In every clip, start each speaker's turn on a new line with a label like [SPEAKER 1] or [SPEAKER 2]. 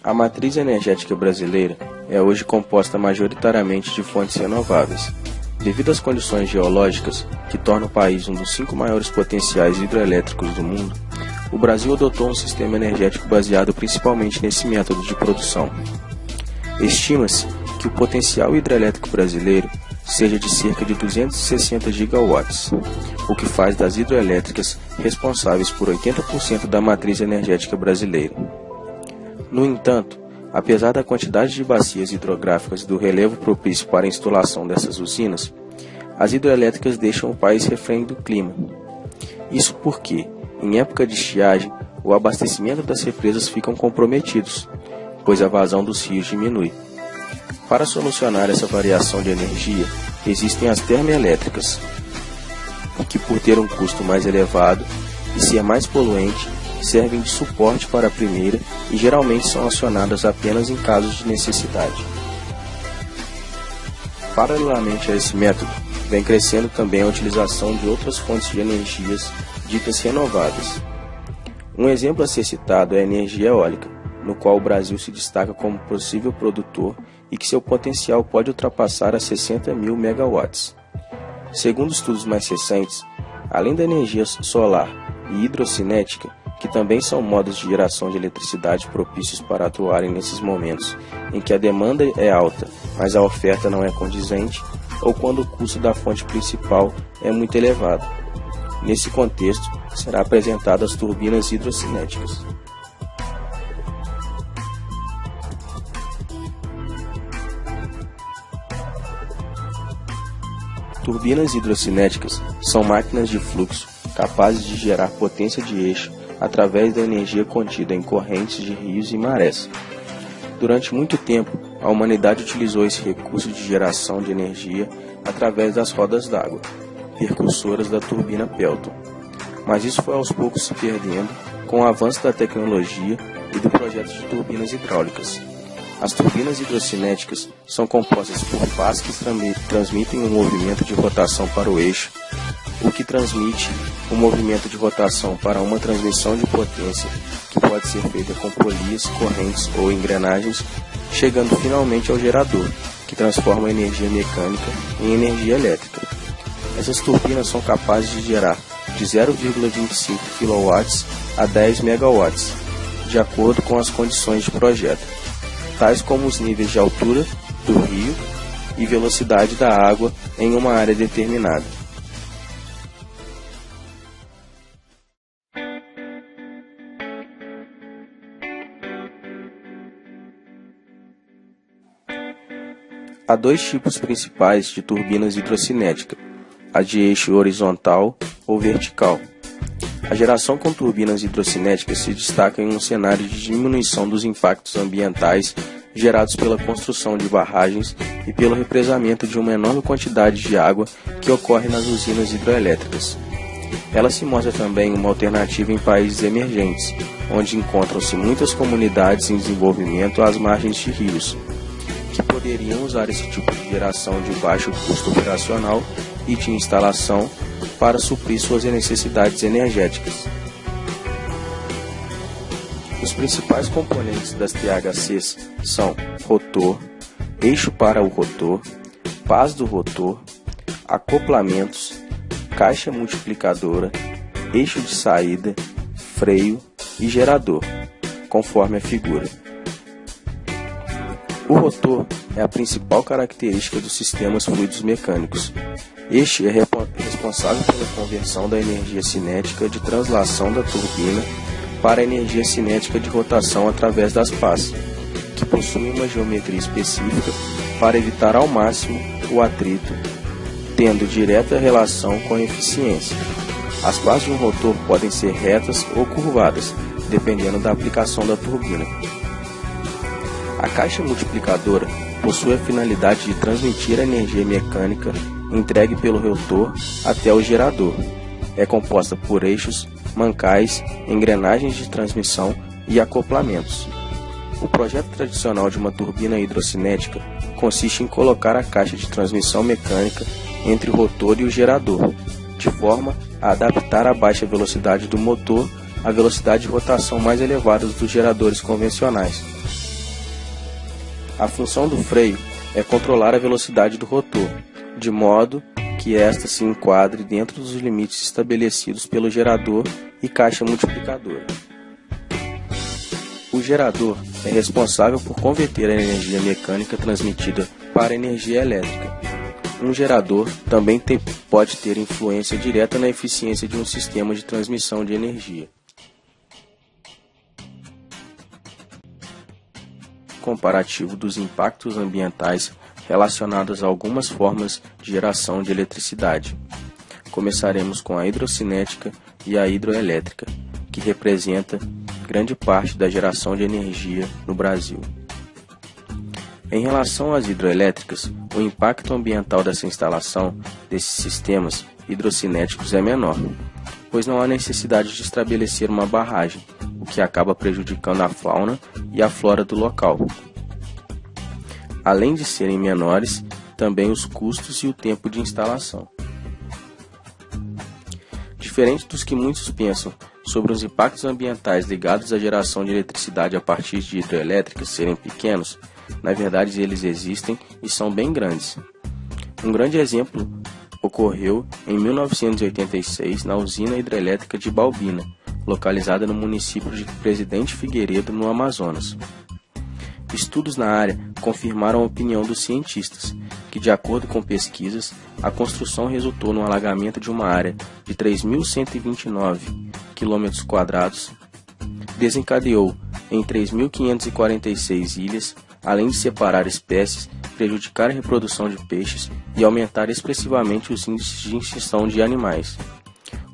[SPEAKER 1] A matriz energética brasileira é hoje composta majoritariamente de fontes renováveis. Devido às condições geológicas que tornam o país um dos 5 maiores potenciais hidrelétricos do mundo, o Brasil adotou um sistema energético baseado principalmente nesse método de produção. Estima-se que o potencial hidrelétrico brasileiro seja de cerca de 260 gigawatts, o que faz das hidrelétricas responsáveis por 80% da matriz energética brasileira. No entanto, apesar da quantidade de bacias hidrográficas e do relevo propício para a instalação dessas usinas, as hidrelétricas deixam o país refém do clima. Isso porque, em época de estiagem, o abastecimento das represas ficam comprometidos, pois a vazão dos rios diminui. Para solucionar essa variação de energia, existem as termoelétricas, que por ter um custo mais elevado e ser mais poluente, servem de suporte para a primeira e geralmente são acionadas apenas em casos de necessidade. Paralelamente a esse método, vem crescendo também a utilização de outras fontes de energias ditas renováveis. Um exemplo a ser citado é a energia eólica, no qual o Brasil se destaca como possível produtor e que seu potencial pode ultrapassar a 60 mil megawatts. Segundo estudos mais recentes, além da energia solar e hidrocinética, que também são modos de geração de eletricidade propícios para atuarem nesses momentos em que a demanda é alta, mas a oferta não é condizente, ou quando o custo da fonte principal é muito elevado. Nesse contexto, será apresentado as turbinas hidrocinéticas. Turbinas hidrocinéticas são máquinas de fluxo capazes de gerar potência de eixo através da energia contida em correntes de rios e marés. Durante muito tempo, a humanidade utilizou esse recurso de geração de energia através das rodas d'água, precursoras da turbina Pelton. Mas isso foi aos poucos se perdendo com o avanço da tecnologia e do projeto de turbinas hidráulicas. As turbinas hidrocinéticas são compostas por pás que transmitem um movimento de rotação para o eixo, o que transmite o movimento de rotação para uma transmissão de potência, que pode ser feita com polias, correntes ou engrenagens, chegando finalmente ao gerador, que transforma a energia mecânica em energia elétrica. Essas turbinas são capazes de gerar de 0,25 kW a 10 MW, de acordo com as condições de projeto, tais como os níveis de altura do rio e velocidade da água em uma área determinada. Há dois tipos principais de turbinas hidrocinéticas, a de eixo horizontal ou vertical. A geração com turbinas hidrocinéticas se destaca em um cenário de diminuição dos impactos ambientais gerados pela construção de barragens e pelo represamento de uma enorme quantidade de água que ocorre nas usinas hidroelétricas. Ela se mostra também uma alternativa em países emergentes, onde encontram-se muitas comunidades em desenvolvimento às margens de rios, que poderiam usar esse tipo de geração de baixo custo operacional e de instalação para suprir suas necessidades energéticas. Os principais componentes das THCs são rotor, eixo para o rotor, pás do rotor, acoplamentos, caixa multiplicadora, eixo de saída, freio e gerador, conforme a figura. O rotor é a principal característica dos sistemas fluidos mecânicos. Este é responsável pela conversão da energia cinética de translação da turbina para a energia cinética de rotação através das pás, que possuem uma geometria específica para evitar ao máximo o atrito, tendo direta relação com a eficiência. As pás de um rotor podem ser retas ou curvadas, dependendo da aplicação da turbina. A caixa multiplicadora possui a finalidade de transmitir a energia mecânica entregue pelo rotor até o gerador. É composta por eixos, mancais, engrenagens de transmissão e acoplamentos. O projeto tradicional de uma turbina hidrocinética consiste em colocar a caixa de transmissão mecânica entre o rotor e o gerador, de forma a adaptar a baixa velocidade do motor à velocidade de rotação mais elevada dos geradores convencionais. A função do freio é controlar a velocidade do rotor, de modo que esta se enquadre dentro dos limites estabelecidos pelo gerador e caixa multiplicadora. O gerador é responsável por converter a energia mecânica transmitida para a energia elétrica. Um gerador também pode ter influência direta na eficiência de um sistema de transmissão de energia. Comparativo dos impactos ambientais relacionados a algumas formas de geração de eletricidade. Começaremos com a hidrocinética e a hidroelétrica, que representa grande parte da geração de energia no Brasil. Em relação às hidroelétricas, o impacto ambiental dessa instalação desses sistemas hidrocinéticos é menor, pois não há necessidade de estabelecer uma barragem, o que acaba prejudicando a fauna e a flora do local. Além de serem menores, também os custos e o tempo de instalação. Diferente dos que muitos pensam sobre os impactos ambientais ligados à geração de eletricidade a partir de hidrelétricas serem pequenos, na verdade eles existem e são bem grandes. Um grande exemplo ocorreu em 1986 na usina hidrelétrica de Balbina, localizada no município de Presidente Figueiredo, no Amazonas. Estudos na área confirmaram a opinião dos cientistas, que, de acordo com pesquisas, a construção resultou no alagamento de uma área de 3.129 km², desencadeou em 3.546 ilhas, além de separar espécies, prejudicar a reprodução de peixes e aumentar expressivamente os índices de extinção de animais.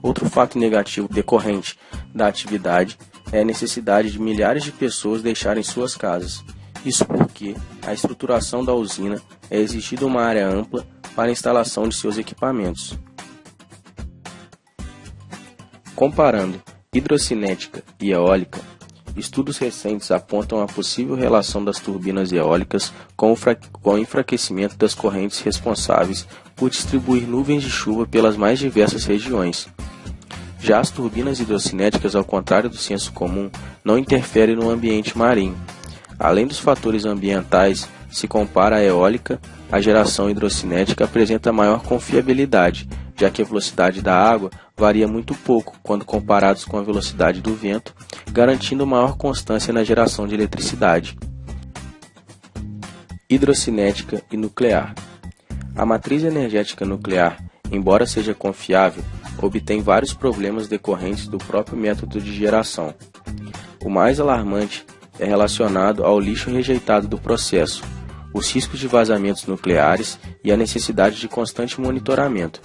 [SPEAKER 1] Outro fato negativo decorrente da atividade é a necessidade de milhares de pessoas deixarem suas casas. Isso porque a estruturação da usina é exigida uma área ampla para a instalação de seus equipamentos. Comparando hidrocinética e eólica, estudos recentes apontam a possível relação das turbinas eólicas com o enfraquecimento das correntes responsáveis por distribuir nuvens de chuva pelas mais diversas regiões. Já as turbinas hidrocinéticas, ao contrário do senso comum, não interferem no ambiente marinho. Além dos fatores ambientais, se compara a eólica, a geração hidrocinética apresenta maior confiabilidade, já que a velocidade da água varia muito pouco quando comparados com a velocidade do vento, garantindo maior constância na geração de eletricidade. Hidrocinética e nuclear. A matriz energética nuclear, embora seja confiável, obtém vários problemas decorrentes do próprio método de geração. O mais alarmante é relacionado ao lixo rejeitado do processo, os riscos de vazamentos nucleares e a necessidade de constante monitoramento.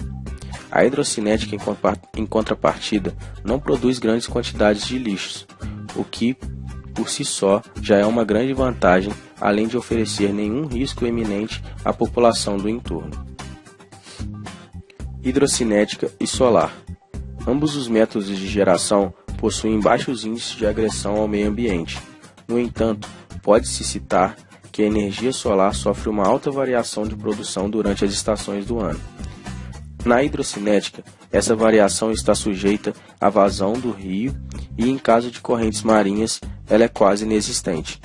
[SPEAKER 1] A hidrocinética, em contrapartida, não produz grandes quantidades de lixos, o que, por si só, já é uma grande vantagem, além de oferecer nenhum risco eminente à população do entorno. Hidrocinética e solar. Ambos os métodos de geração possuem baixos índices de agressão ao meio ambiente. No entanto, pode-se citar que a energia solar sofre uma alta variação de produção durante as estações do ano. Na hidrocinética, essa variação está sujeita à vazão do rio e, em caso de correntes marinhas, ela é quase inexistente.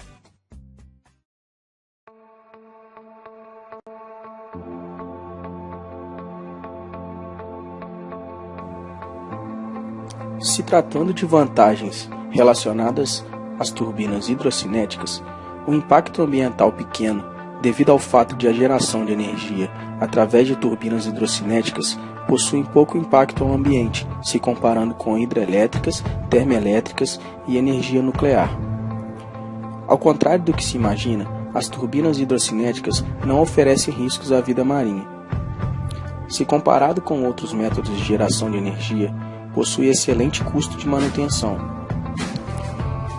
[SPEAKER 1] Se tratando de vantagens relacionadas às turbinas hidrocinéticas, o impacto ambiental pequeno, devido ao fato de a geração de energia através de turbinas hidrocinéticas possui pouco impacto ao ambiente, se comparando com hidrelétricas, termoelétricas e energia nuclear. Ao contrário do que se imagina, as turbinas hidrocinéticas não oferecem riscos à vida marinha. Se comparado com outros métodos de geração de energia, possui excelente custo de manutenção.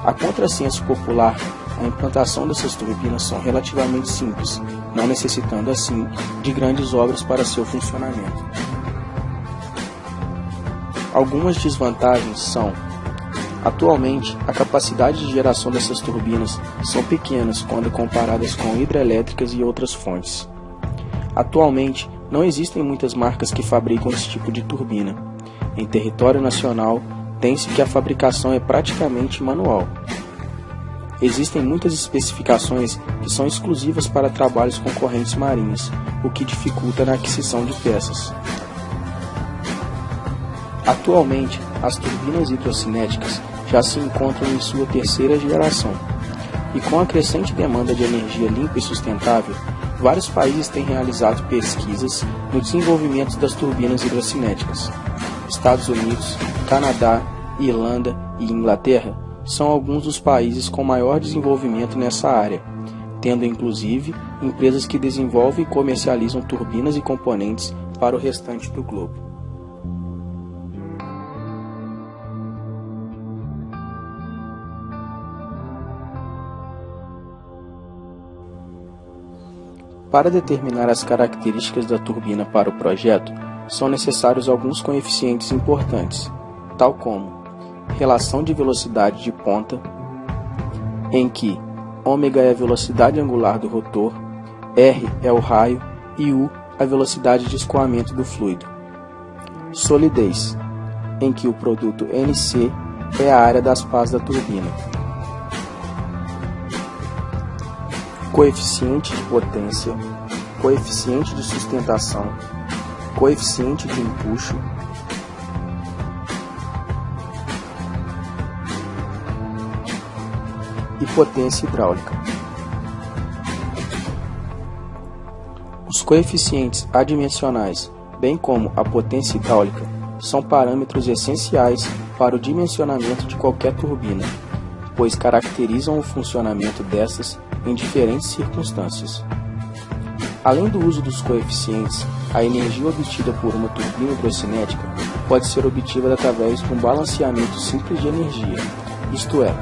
[SPEAKER 1] A contrassenso popular, a implantação dessas turbinas são relativamente simples, não necessitando assim de grandes obras para seu funcionamento. Algumas desvantagens são: atualmente, a capacidade de geração dessas turbinas são pequenas quando comparadas com hidrelétricas e outras fontes. Atualmente, não existem muitas marcas que fabricam esse tipo de turbina. Em território nacional, tem-se que a fabricação é praticamente manual. Existem muitas especificações que são exclusivas para trabalhos com correntes marinhas, o que dificulta na aquisição de peças. Atualmente, as turbinas hidrocinéticas já se encontram em sua terceira geração, e com a crescente demanda de energia limpa e sustentável, vários países têm realizado pesquisas no desenvolvimento das turbinas hidrocinéticas. Estados Unidos, Canadá, Irlanda e Inglaterra são alguns dos países com maior desenvolvimento nessa área, tendo inclusive empresas que desenvolvem e comercializam turbinas e componentes para o restante do globo. Para determinar as características da turbina para o projeto, são necessários alguns coeficientes importantes, tal como relação de velocidade de ponta, em que ômega é a velocidade angular do rotor, R é o raio e U a velocidade de escoamento do fluido. Solidez, em que o produto NC é a área das pás da turbina. Coeficiente de potência, coeficiente de sustentação, coeficiente de empuxo, e potência hidráulica. Os coeficientes adimensionais, bem como a potência hidráulica, são parâmetros essenciais para o dimensionamento de qualquer turbina, pois caracterizam o funcionamento destas em diferentes circunstâncias. Além do uso dos coeficientes, a energia obtida por uma turbina hidrocinética pode ser obtida através de um balanceamento simples de energia, isto é,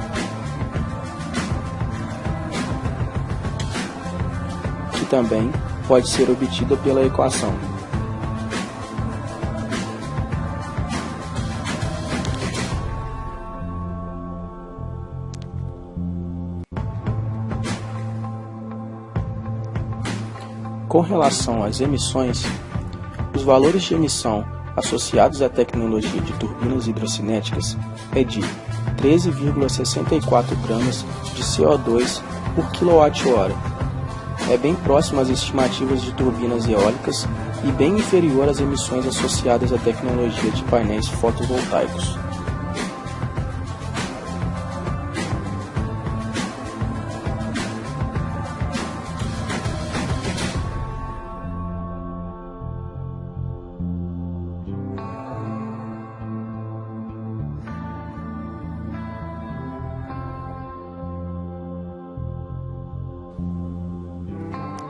[SPEAKER 1] que também pode ser obtida pela equação Com relação às emissões, os valores de emissão associados à tecnologia de turbinas hidrocinéticas é de 13,64 gramas de CO2 por kWh. É bem próximo às estimativas de turbinas eólicas e bem inferior às emissões associadas à tecnologia de painéis fotovoltaicos.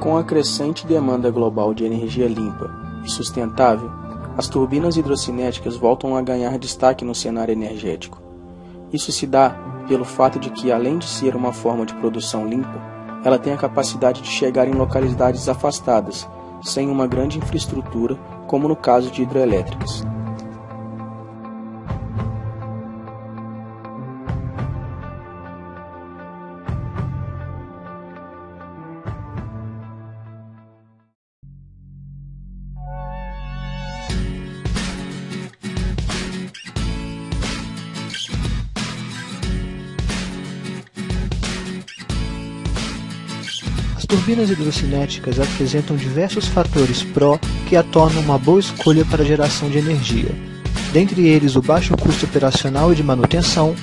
[SPEAKER 1] Com a crescente demanda global de energia limpa e sustentável, as turbinas hidrocinéticas voltam a ganhar destaque no cenário energético. Isso se dá pelo fato de que, além de ser uma forma de produção limpa, ela tem a capacidade de chegar em localidades afastadas, sem uma grande infraestrutura, como no caso de hidrelétricas.
[SPEAKER 2] As turbinas hidrocinéticas apresentam diversos fatores pró que a tornam uma boa escolha para a geração de energia, dentre eles o baixo custo operacional e de manutenção,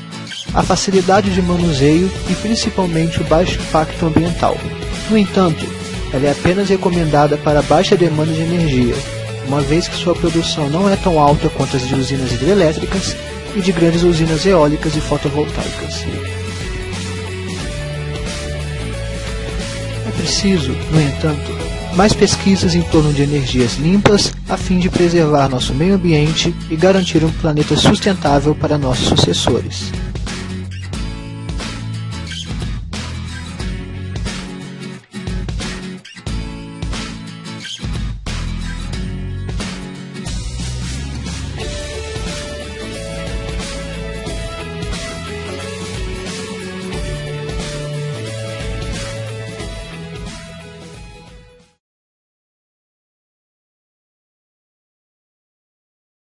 [SPEAKER 2] a facilidade de manuseio e principalmente o baixo impacto ambiental. No entanto, ela é apenas recomendada para baixa demanda de energia, uma vez que sua produção não é tão alta quanto as de usinas hidrelétricas e de grandes usinas eólicas e fotovoltaicas. É preciso, no entanto, mais pesquisas em torno de energias limpas a fim de preservar nosso meio ambiente e garantir um planeta sustentável para nossos sucessores.